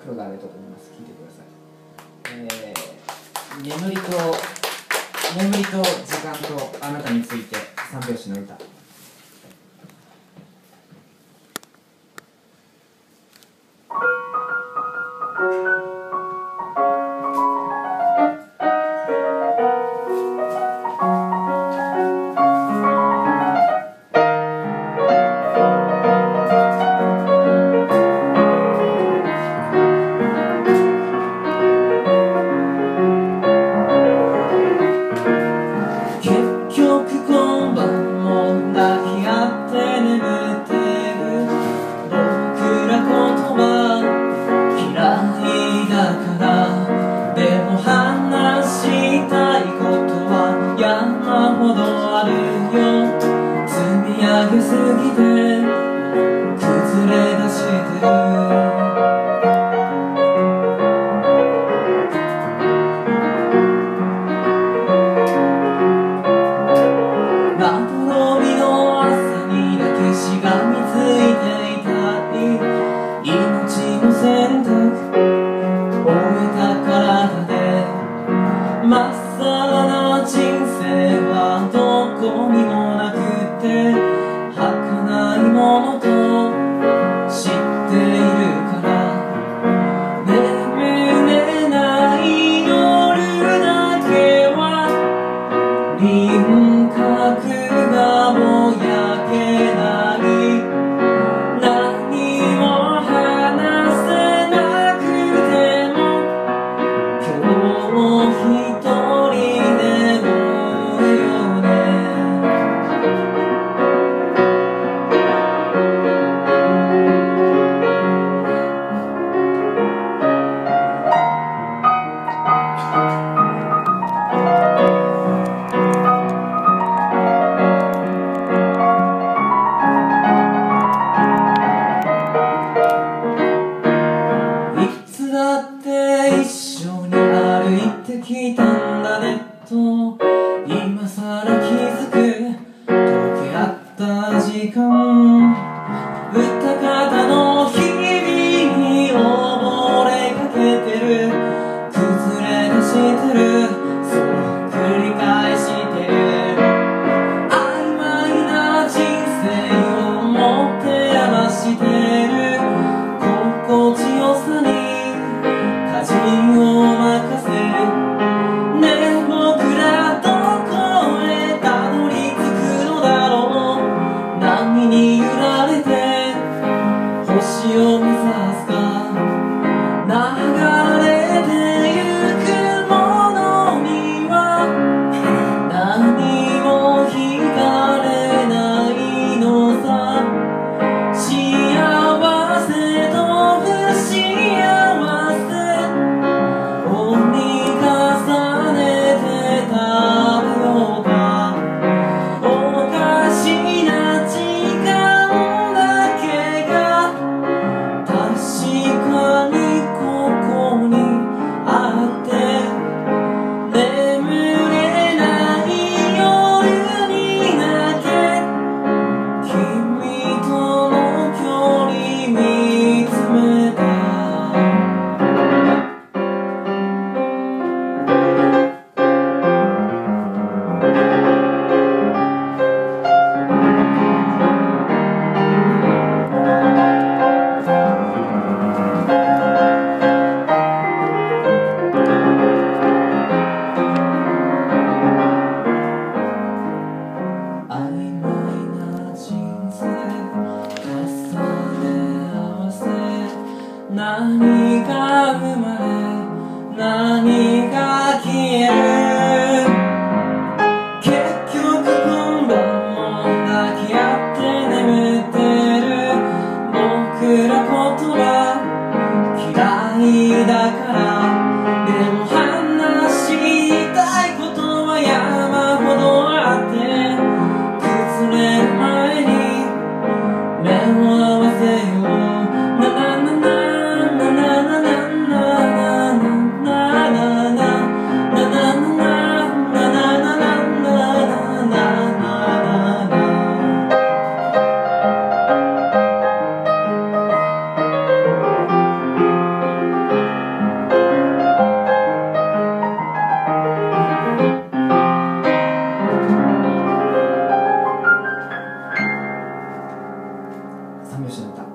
黒田玲兎と言います。聞いてください。眠りと時間とあなたについて、三拍子の歌。まっさらな人生はどこにもなくて、儚いものと知っているから、眠れない夜だけは輪郭がぼやけない、何も話せなくても今日一人で終えようね。いつだって一緒に歩いてきたんだねと、今さら気づく溶け合った時間、歌方の日々に溺れかけてる、崩れ出してる、そう繰り返してる、曖昧な人生を持て余してる、心地よさに舵を任せ、ねえ僕らどこへ辿り着くのだろう、波に揺られて星を目指すか、流れてゆくものには何も惹かれないのさ、幸せと不幸せ折り重ねて食べようか、おかしな時間だけが確かにここにあって、眠れない夜にだけ君との距離見つめた。曖昧な人生重ね合わせ、何が生まれ何が消える、結局今晩も抱き合って眠ってる、僕ら言葉嫌いだから、でも話したいことは山ほどあって、崩れる前に目を合わせよう、ななななななななななななななななな三拍子の歌。